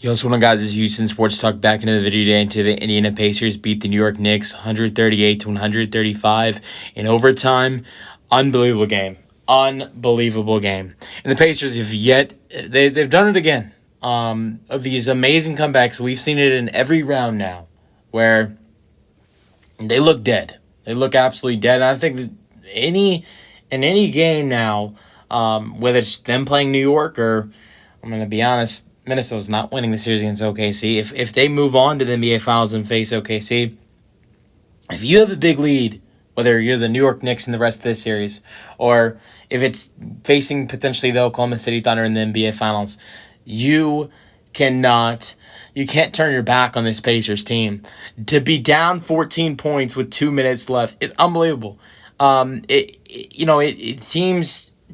Yo, what's going on, guys? This is Houston Sports Talk back into the video today. Into the Indiana Pacers beat the New York Knicks 138 to 135 in overtime. Unbelievable game. Unbelievable game. And the Pacers have they've done it again. Of these amazing comebacks, we've seen it in every round now, where they look dead. They look absolutely dead. And I think that in any game now, whether it's them playing New York or, I'm going to be honest, Minnesota's not winning the series against OKC. If they move on to the NBA Finals and face OKC, if you have a big lead, whether you're the New York Knicks in the rest of this series, or if it's facing potentially the Oklahoma City Thunder in the NBA Finals, you can't turn your back on this Pacers team. To be down 14 points with 2 minutes left is unbelievable.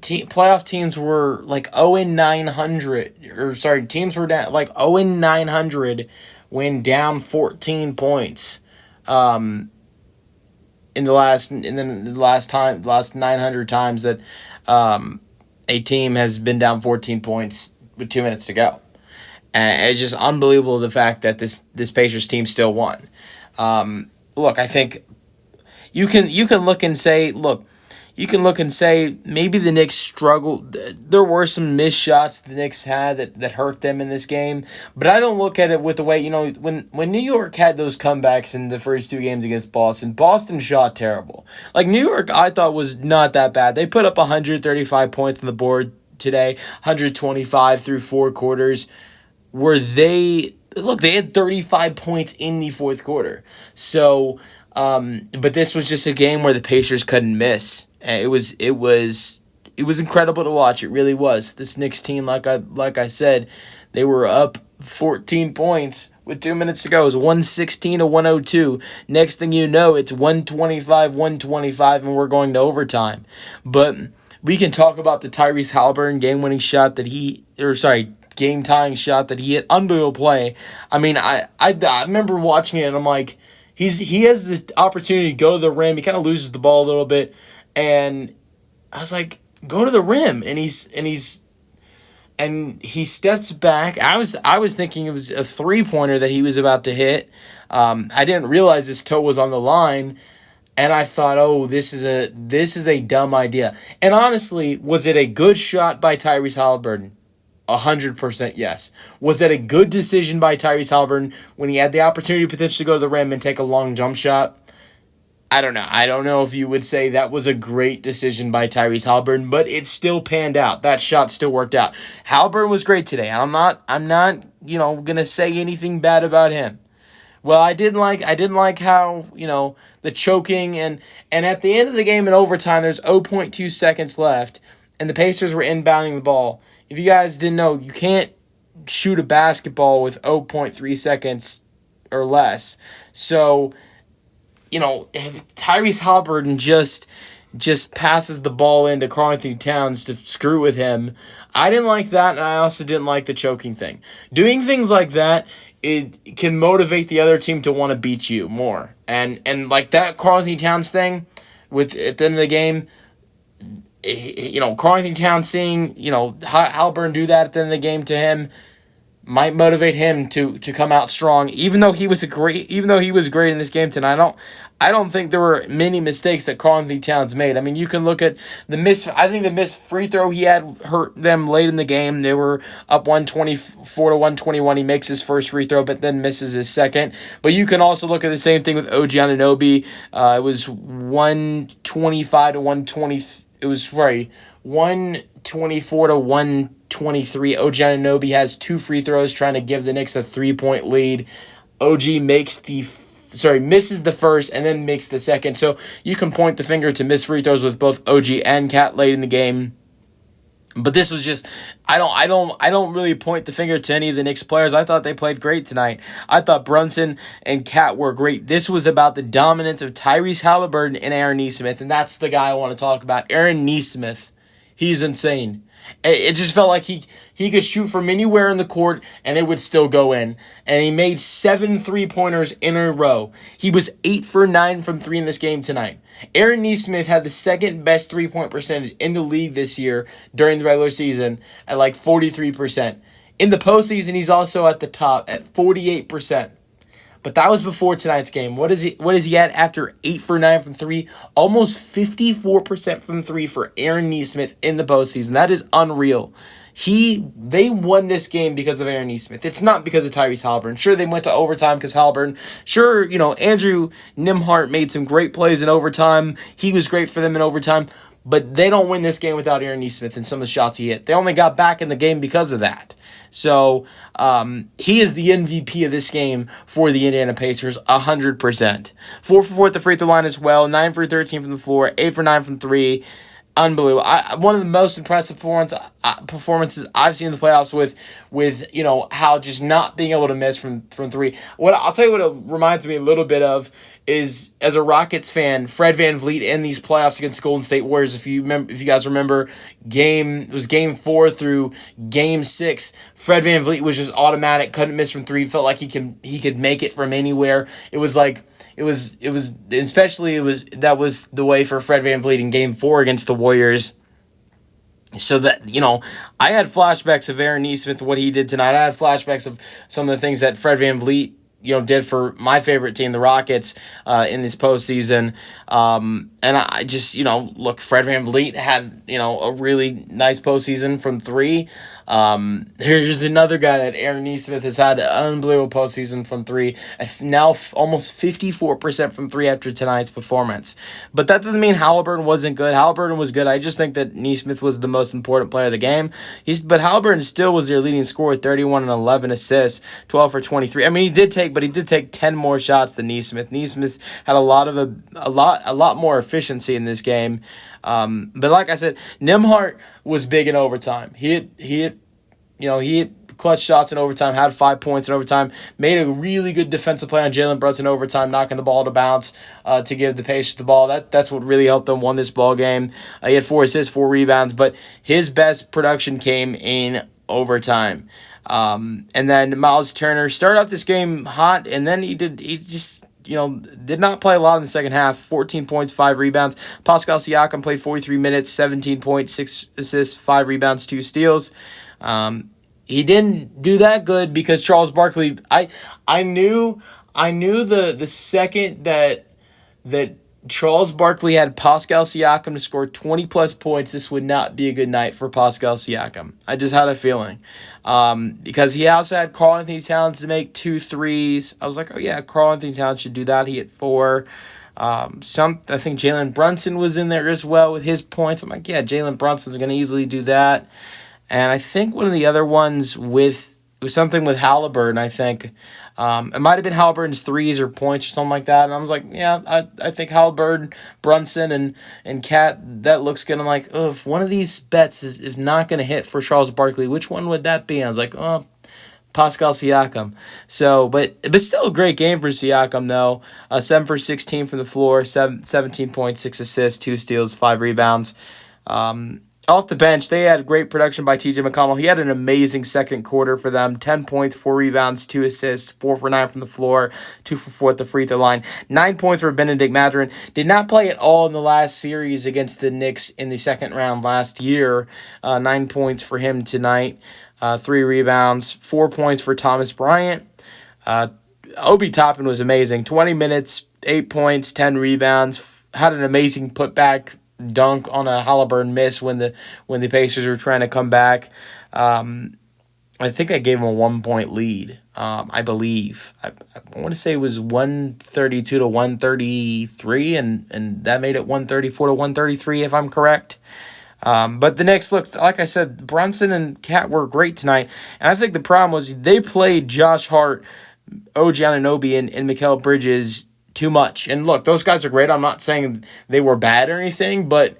Playoff teams were like 0-900, teams were down like 0-900 when down 14 points. In the last 900 times that a team has been down 14 points with 2 minutes to go. And it's just unbelievable the fact that this Pacers team still won. Look, I think you can look and say maybe the Knicks struggled. There were some missed shots the Knicks had that hurt them in this game. But I don't look at it with the way, when New York had those comebacks in the first two games against Boston shot terrible. Like, New York, I thought, was not that bad. They put up 135 points on the board today, 125 through four quarters, where they had 35 points in the fourth quarter. So, but this was just a game where the Pacers couldn't miss. It was incredible to watch. It really was. This Knicks team, like I said, they were up 14 points with 2 minutes to go. It was 116 to 102. Next thing you know, it's 125, and we're going to overtime. But we can talk about the Tyrese Haliburton game-tying shot that he hit. Unbelievable play. I mean, I remember watching it, and I'm like, he has the opportunity to go to the rim. He kind of loses the ball a little bit. And I was like, go to the rim, and he steps back. I was thinking it was a 3-pointer that he was about to hit. I didn't realize his toe was on the line, and I thought, oh, this is a dumb idea. And honestly, was it a good shot by Tyrese Haliburton? 100% yes. Was that a good decision by Tyrese Haliburton when he had the opportunity to potentially go to the rim and take a long jump shot? I don't know. I don't know if you would say that was a great decision by Tyrese Haliburton, but it still panned out. That shot still worked out. Haliburton was great today. I'm not gonna say anything bad about him. Well, I didn't like how, the choking and at the end of the game in overtime, there's 0.2 seconds left, and the Pacers were inbounding the ball. If you guys didn't know, you can't shoot a basketball with 0.3 seconds or less. So, Tyrese Haliburton just passes the ball into Karl-Anthony Towns to screw with him. I didn't like that, and I also didn't like the choking thing. Doing things like that, it can motivate the other team to want to beat you more. And like that Karl-Anthony Towns thing, at the end of the game, Karl-Anthony Towns seeing, Haliburton do that at the end of the game to him might motivate him to come out strong, even though he was great in this game tonight. I don't think there were many mistakes that Karl-Anthony Towns made. I mean, you can look at the missed free throw he had hurt them late in the game. They were up 124 to 121. He makes his first free throw, but then misses his second. But you can also look at the same thing with OG Anunoby. It was 125 to 120. It was 124 to 123. OG Anunoby has two free throws trying to give the Knicks a 3-point lead. OG misses the first and then makes the second. So you can point the finger to missed free throws with both OG and Cat late in the game. But this was just, I don't really point the finger to any of the Knicks players. I thought they played great tonight. I thought Brunson and Cat were great. This was about the dominance of Tyrese Haliburton and Aaron Nesmith, and that's the guy I want to talk about. Aaron Nesmith, he's insane. It just felt like he could shoot from anywhere in the court and it would still go in. And he made 7 3-pointers in a row. He was 8 for 9 from 3 in this game tonight. Aaron Nesmith had the second best 3-point percentage in the league this year during the regular season at like 43%. In the postseason, he's also at the top at 48%. But that was before tonight's game. What is he at after 8 for 9 from 3? Almost 54% from 3 for Aaron Nesmith in the postseason. That is unreal. They won this game because of Aaron Nesmith. It's not because of Tyrese Haliburton. Sure, they went to overtime because Haliburton. Sure, Andrew Nembhard made some great plays in overtime. He was great for them in overtime. But they don't win this game without Aaron Nesmith and some of the shots he hit. They only got back in the game because of that. So he is the MVP of this game for the Indiana Pacers, 100%. 4 for 4 at the free throw line as well. 9 for 13 from the floor. 8 for 9 from 3. Unbelievable. One of the most impressive performances I've seen in the playoffs with how just not being able to miss from 3. What I'll tell you, what it reminds me a little bit of is, as a Rockets fan, Fred VanVleet in these playoffs against Golden State Warriors. If you guys remember, it was game 4 through game 6. Fred VanVleet was just automatic, couldn't miss from 3. Felt like he could make it from anywhere. That was the way for Fred VanVleet in game 4 against the Warriors. So that, I had flashbacks of Aaron Nesmith, what he did tonight. I had flashbacks of some of the things that Fred VanVleet did for my favorite team, the Rockets, in this postseason. And I just, look, Fred VanVleet had, a really nice postseason from 3. Here's another guy that Aaron Nesmith has had an unbelievable postseason from 3. Now almost 54% from 3 after tonight's performance. But that doesn't mean Haliburton wasn't good. Haliburton was good. I just think that Nesmith was the most important player of the game. But Haliburton still was their leading scorer, 31 and 11 assists, 12 for 23. I mean, he did take 10 more shots than Nesmith. Nesmith had a lot more efficiency in this game. But like I said, Nembhard was big in overtime. He hit clutch shots in overtime, had 5 points in overtime, made a really good defensive play on Jalen Brunson in overtime, knocking the ball to bounce to give the Pacers the ball. That's what really helped them win this ball game. He had 4 assists, 4 rebounds, but his best production came in overtime. And then Miles Turner started off this game hot, and then he just did not play a lot in the second half. 14 points, 5 rebounds. Pascal Siakam played 43 minutes, 17 points, 6 assists, 5 rebounds, 2 steals. He didn't do that good because Charles Barkley. I knew the second that Charles Barkley had Pascal Siakam to score 20-plus points, this would not be a good night for Pascal Siakam. I just had a feeling. Because he also had Karl-Anthony Towns to make 2 threes. I was like, oh yeah, Karl-Anthony Towns should do that. He hit 4. I think Jalen Brunson was in there as well with his points. I'm like, yeah, Jalen Brunson's going to easily do that. And I think one of the other ones was something with Haliburton, I think. It might have been Haliburton's threes or points or something like that. And I was like, yeah, I think Haliburton, Brunson, and Cat, that looks good. I'm like, oh, if one of these bets is not going to hit for Charles Barkley, which one would that be? And I was like, oh, Pascal Siakam. So, but still a great game for Siakam, though. 7 for 16 from the floor, 17 points, 6 assists, 2 steals, 5 rebounds. Off the bench, they had great production by TJ McConnell. He had an amazing second quarter for them. 10 points, 4 rebounds, 2 assists, 4 for 9 from the floor, 2 for 4 at the free throw line. 9 points for Benedict Mathurin. Did not play at all in the last series against the Knicks in the second round last year. 9 points for him tonight. 3 rebounds, 4 points for Thomas Bryant. Obi Toppin was amazing. 20 minutes, 8 points, 10 rebounds. Had an amazing putback dunk on a Haliburton miss when the Pacers were trying to come back. I think I gave him a 1-point lead. I believe I want to say it was 132 to 133, and that made it 134 to 133 if I'm correct. But the Knicks, look, like I said, Brunson and Cat were great tonight, and I think the problem was they played Josh Hart, OG Anunoby, and Mikal Bridges too much. And look, those guys are great. I'm not saying they were bad or anything, but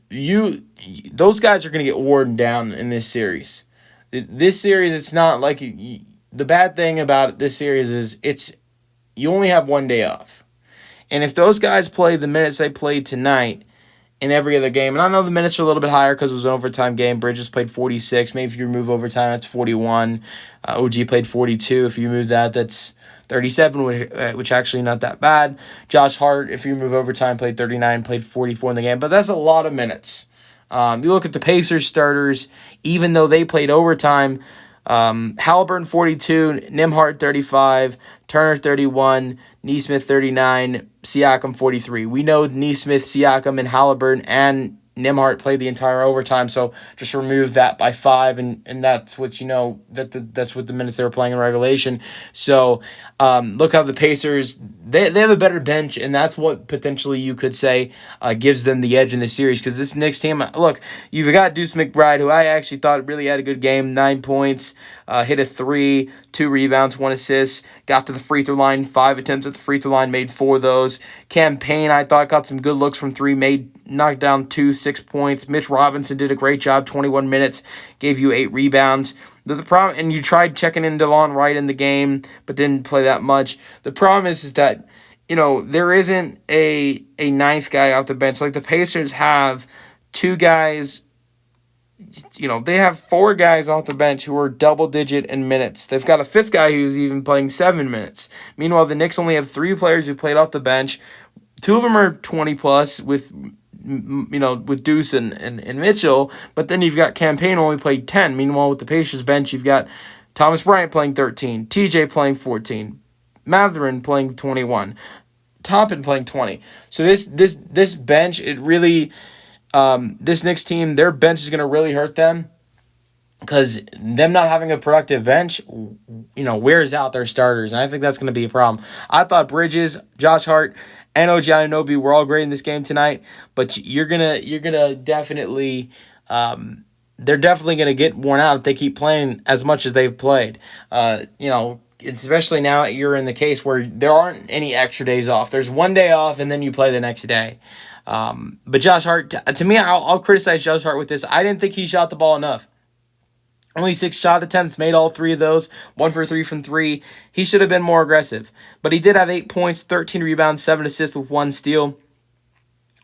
those guys are going to get worn down in this series. This series, it's not like the bad thing about this series is you only have 1 day off. And if those guys play the minutes they played tonight in every other game, and I know the minutes are a little bit higher because it was an overtime game. Bridges played 46. Maybe if you remove overtime, that's 41. OG played 42. If you remove that, that's 37, which actually not that bad. Josh Hart, if you remove overtime, played 39, played 44 in the game. But that's a lot of minutes. You look at the Pacers starters, even though they played overtime, Haliburton 42, Nembhard 35, Turner 31, Nesmith 39, Siakam 43. We know Nesmith, Siakam, and Haliburton and Nembhard played the entire overtime, so just remove that by 5, and that's what you know that's what the minutes they were playing in regulation. So look how the Pacers they have a better bench, and that's what potentially you could say gives them the edge in the series. Because this Knicks team, look, you've got Deuce McBride, who I actually thought really had a good game, 9 points, hit a 3, 2 rebounds, 1 assist, got to the free throw line, 5 attempts at the free throw line, made 4 of those. Cam Payne, I thought got some good looks from 3, knocked down 2, 6 points. Mitch Robinson did a great job, 21 minutes, gave you 8 rebounds. The problem, and you tried checking in DeLon Wright in the game, but didn't play that much. The problem is that, there isn't a ninth guy off the bench. Like the Pacers have 2 guys, they have 4 guys off the bench who are double-digit in minutes. They've got a 5th guy who's even playing 7 minutes. Meanwhile, the Knicks only have 3 players who played off the bench. 2 of them are 20-plus with Deuce and Mitchell, but then you've got Cam Payne only played 10. Meanwhile, with the Pacers bench, you've got Thomas Bryant playing 13, TJ playing 14, Mathurin playing 21, Toppin playing 20. So this bench, it really, this Knicks team, their bench is going to really hurt them because them not having a productive bench, wears out their starters, and I think that's going to be a problem. I thought Bridges, Josh Hart, and OG Anunoby were all great in this game tonight, but you're gonna definitely, they're definitely gonna get worn out if they keep playing as much as they've played. Especially now that you're in the case where there aren't any extra days off. There's 1 day off, and then you play the next day. But Josh Hart, to me, I'll criticize Josh Hart with this. I didn't think he shot the ball enough. Only 6 shot attempts, made all 3 of those, 1 for 3 from 3. He should have been more aggressive. But he did have 8 points, 13 rebounds, 7 assists with 1 steal.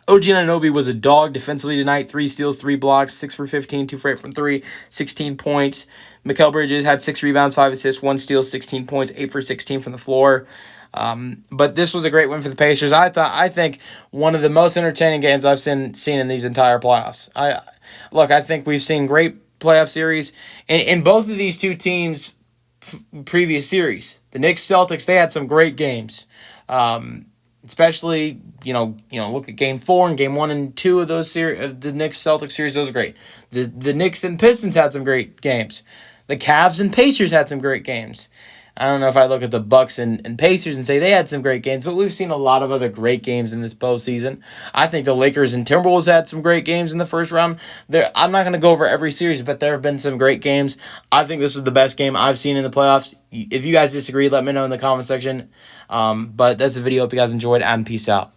OG Anunoby was a dog defensively tonight, 3 steals, 3 blocks, 6 for 15, 2 for 8 from 3, 16 points. Mikal Bridges had 6 rebounds, 5 assists, 1 steal, 16 points, 8 for 16 from the floor. But this was a great win for the Pacers. I think one of the most entertaining games I've seen in these entire playoffs. I think we've seen great playoff series in both of these 2 teams' previous series. The Knicks Celtics, they had some great games, especially look at Game 4 and Game 1 and 2 of those of the Knicks Celtics series. Those are great. The Knicks and Pistons had some great games. The Cavs and Pacers had some great games. I don't know if I look at the Bucks and Pacers and say they had some great games, but we've seen a lot of other great games in this postseason. I think the Lakers and Timberwolves had some great games in the first round. I'm not going to go over every series, but there have been some great games. I think this was the best game I've seen in the playoffs. If you guys disagree, let me know in the comment section. But that's the video. Hope you guys enjoyed, and peace out.